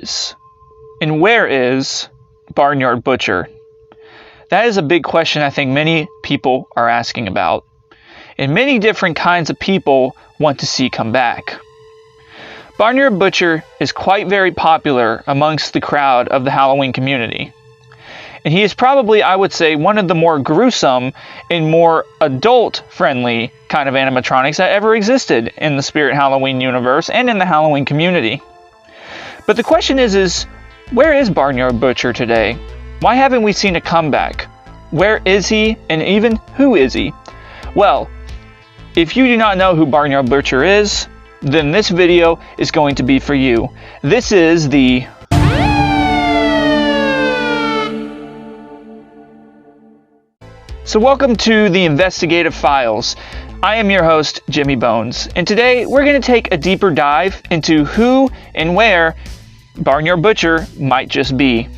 is and where is Barnyard Butcher? That is a big question I think many people are asking about, and many different kinds of people want to see come back. Barnyard Butcher is quite very popular amongst the crowd of the Halloween community. And he is probably, I would say, one of the more gruesome and more adult-friendly kind of animatronics that ever existed in the Spirit Halloween universe and in the Halloween community. But the question is where is Barnyard Butcher today? Why haven't we seen a comeback? Where is he, and even who is he? Well, if you do not know who Barnyard Butcher is, then this video is going to be for you. This is the So welcome to the Investigative Files. I am your host, Jimmy Bones, and today we're going to take a deeper dive into who and where Barnyard Butcher might just be.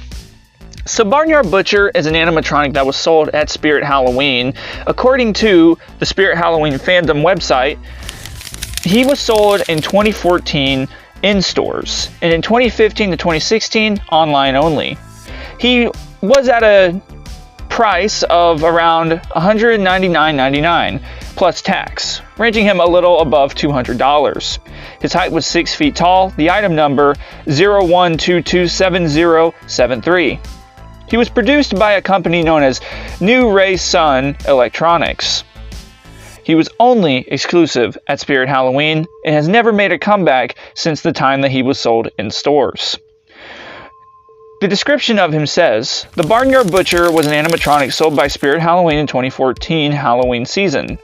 So Barnyard Butcher is an animatronic that was sold at Spirit Halloween. According to the Spirit Halloween fandom website, he was sold in 2014 in stores, and in 2015 to 2016, online only. He was at a price of around $199.99 plus tax, ranging him a little above $200. His height was 6 feet tall, the item number 01227073. He was produced by a company known as New Ray Sun Electronics. He was only exclusive at Spirit Halloween and has never made a comeback since the time that he was sold in stores. The description of him says, the Barnyard Butcher was an animatronic sold by Spirit Halloween in 2014 Halloween season.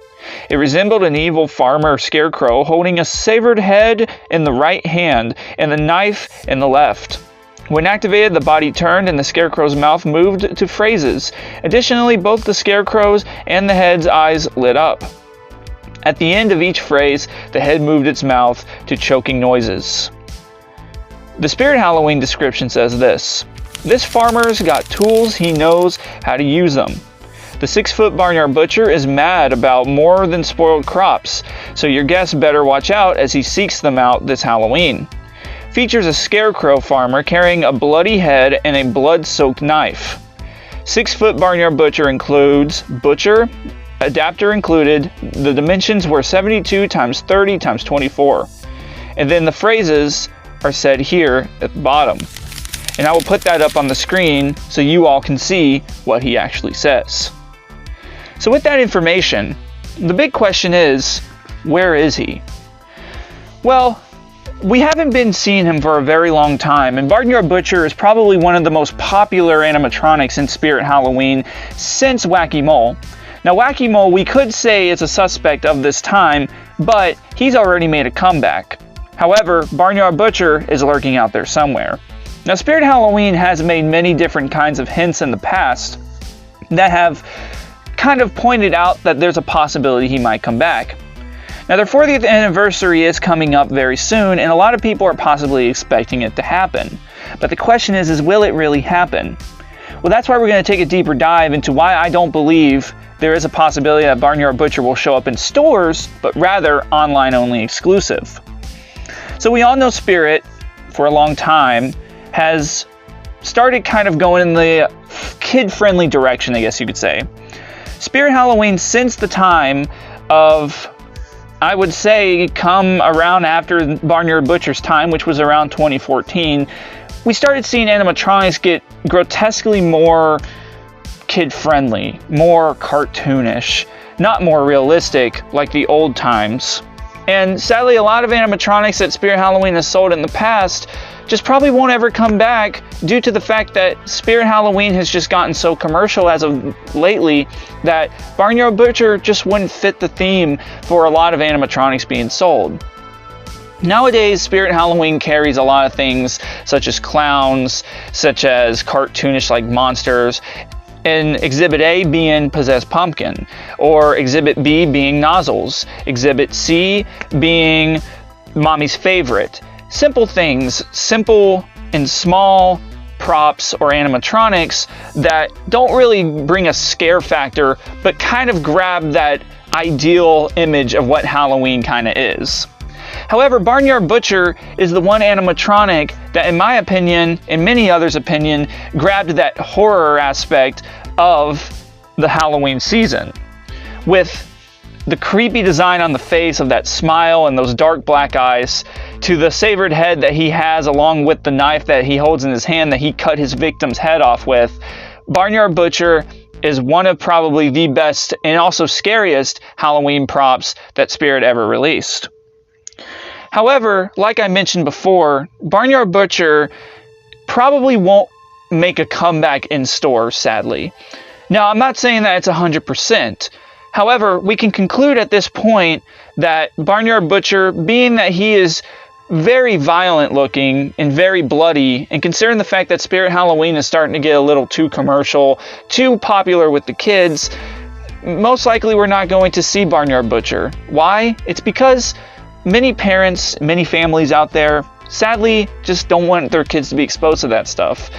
It resembled an evil farmer scarecrow holding a severed head in the right hand and the knife in the left. When activated, the body turned and the scarecrow's mouth moved to phrases. Additionally, both the scarecrow's and the head's eyes lit up. At the end of each phrase, the head moved its mouth to choking noises. The Spirit Halloween description says this: this farmer's got tools, he knows how to use them. The 6-foot Barnyard Butcher is mad about more than spoiled crops, so your guests better watch out as he seeks them out this Halloween. Features a scarecrow farmer carrying a bloody head and a blood-soaked knife. 6-foot Barnyard Butcher includes butcher, adapter included, the dimensions were 72 x 30 x 24. And then the phrases are said here at the bottom. And I will put that up on the screen so you all can see what he actually says. So with that information, the big question is, where is he? Well, we haven't been seeing him for a very long time, and Barnyard Butcher is probably one of the most popular animatronics in Spirit Halloween since Wacky Mole. Now Wacky Mole, we could say, is a suspect of this time, but he's already made a comeback. However, Barnyard Butcher is lurking out there somewhere. Now, Spirit Halloween has made many different kinds of hints in the past that have kind of pointed out that there's a possibility he might come back. Now, their 40th anniversary is coming up very soon, and a lot of people are possibly expecting it to happen. But the question is will it really happen? Well, that's why we're going to take a deeper dive into why I don't believe there is a possibility that Barnyard Butcher will show up in stores, but rather online only exclusive. So we all know Spirit, for a long time, has started kind of going in the kid-friendly direction, I guess you could say. Spirit Halloween, since the time of, I would say, come around after Barnyard Butcher's time, which was around 2014, we started seeing animatronics get grotesquely more kid-friendly, more cartoonish, not more realistic like the old times. And sadly, a lot of animatronics that Spirit Halloween has sold in the past just probably won't ever come back due to the fact that Spirit Halloween has just gotten so commercial as of lately that Barnyard Butcher just wouldn't fit the theme for a lot of animatronics being sold. Nowadays, Spirit Halloween carries a lot of things such as clowns, such as cartoonish like monsters, and Exhibit A being Possessed Pumpkin, or Exhibit B being Nozzles, Exhibit C being Mommy's Favorite. Simple things, simple and small props or animatronics that don't really bring a scare factor, but kind of grab that ideal image of what Halloween kind of is. However, Barnyard Butcher is the one animatronic that, in my opinion, and many others' opinion, grabbed that horror aspect of the Halloween season. With the creepy design on the face of that smile and those dark black eyes, to the severed head that he has, along with the knife that he holds in his hand that he cut his victim's head off with, Barnyard Butcher is one of probably the best and also scariest Halloween props that Spirit ever released. However, like I mentioned before, Barnyard Butcher probably won't make a comeback in stores, sadly. Now, I'm not saying that it's 100%. However, we can conclude at this point that Barnyard Butcher, being that he is very violent looking and very bloody, and considering the fact that Spirit Halloween is starting to get a little too commercial, too popular with the kids, most likely we're not going to see Barnyard Butcher. Why? It's because many parents, many families out there, sadly, just don't want their kids to be exposed to that stuff.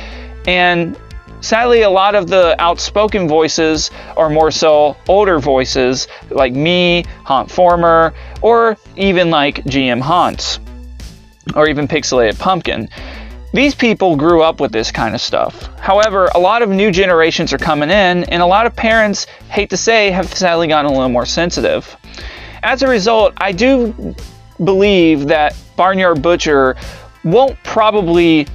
And sadly, a lot of the outspoken voices are more so older voices, like me, Haunt Former, or even like GM Haunts, or even Pixelated Pumpkin. These people grew up with this kind of stuff. However, a lot of new generations are coming in, and a lot of parents, hate to say, have sadly gotten a little more sensitive. As a result, I do believe that Barnyard Butcher won't probably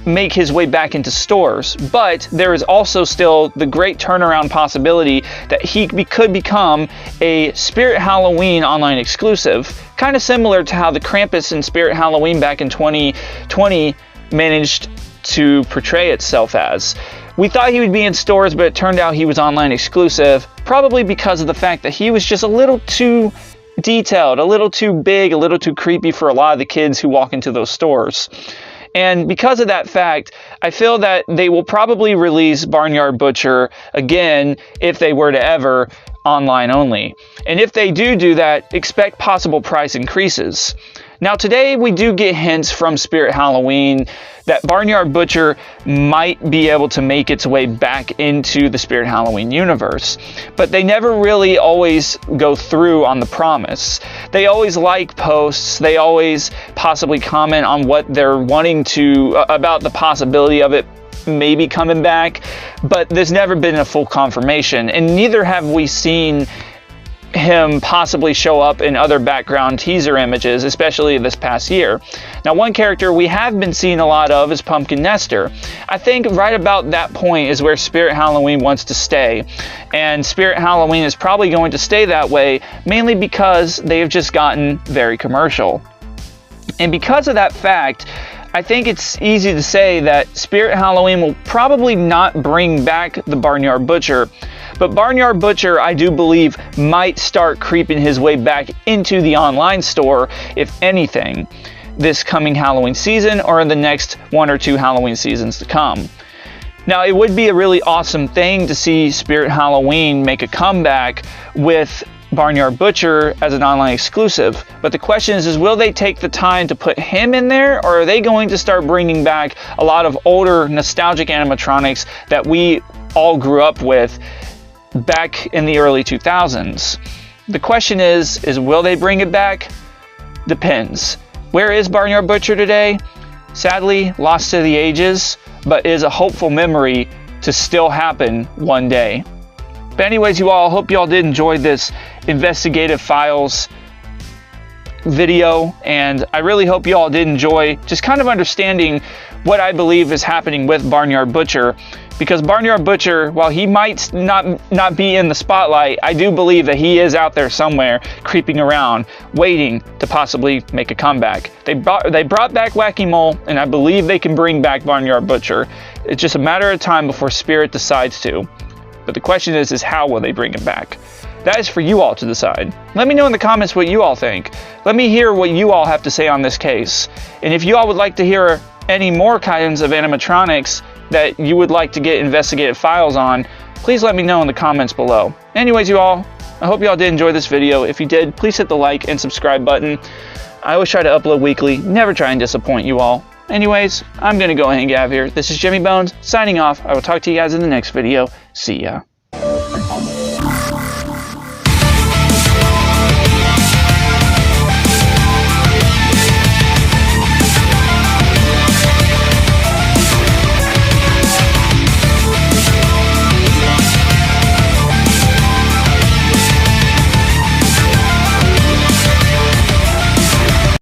make his way back into stores, but there is also still the great turnaround possibility that he could become a Spirit Halloween online exclusive, kind of similar to how the Krampus in Spirit Halloween back in 2020 managed to portray itself as. We thought he would be in stores, but it turned out he was online exclusive, probably because of the fact that he was just a little too detailed, a little too big, a little too creepy for a lot of the kids who walk into those stores. And because of that fact, I feel that they will probably release Barnyard Butcher again, if they were to ever, online only. And if they do that, expect possible price increases. Now today we do get hints from Spirit Halloween that Barnyard Butcher might be able to make its way back into the Spirit Halloween universe, but they never really always go through on the promise. They always like posts, they always possibly comment on what they're wanting to, about the possibility of it maybe coming back, but there's never been a full confirmation, and neither have we seen him possibly show up in other background teaser images, especially this past year. Now, one character we have been seeing a lot of is Pumpkin Nester. I think right about that point is where Spirit Halloween wants to stay, and Spirit Halloween is probably going to stay that way, mainly because they have just gotten very commercial. And because of that fact, I think it's easy to say that Spirit Halloween will probably not bring back the Barnyard Butcher, but Barnyard Butcher, I do believe, might start creeping his way back into the online store, if anything, this coming Halloween season or in the next 1 or 2 Halloween seasons to come. Now, it would be a really awesome thing to see Spirit Halloween make a comeback with Barnyard Butcher as an online exclusive, but the question is will they take the time to put him in there, or are they going to start bringing back a lot of older nostalgic animatronics that we all grew up with back in the early 2000s? The question is will they bring it back? Depends. Where is Barnyard Butcher today? Sadly, lost to the ages, but is a hopeful memory to still happen one day. But anyways, you all, hope you all did enjoy this Investigative Files video, and I really hope you all did enjoy just kind of understanding what I believe is happening with Barnyard Butcher, because Barnyard Butcher, while he might not be in the spotlight, I do believe that he is out there somewhere creeping around, waiting to possibly make a comeback. They brought back Wacky Mole, and I believe they can bring back Barnyard Butcher. It's just a matter of time before Spirit decides to. But the question is how will they bring him back? That is for you all to decide. Let me know in the comments what you all think. Let me hear what you all have to say on this case. And if you all would like to hear any more kinds of animatronics that you would like to get Investigative Files on, please let me know in the comments below. Anyways, you all, I hope you all did enjoy this video. If you did, please hit the like and subscribe button. I always try to upload weekly, never try and disappoint you all. Anyways, I'm going to go ahead and get out of here. This is Jimmy Bones, signing off. I will talk to you guys in the next video. See ya.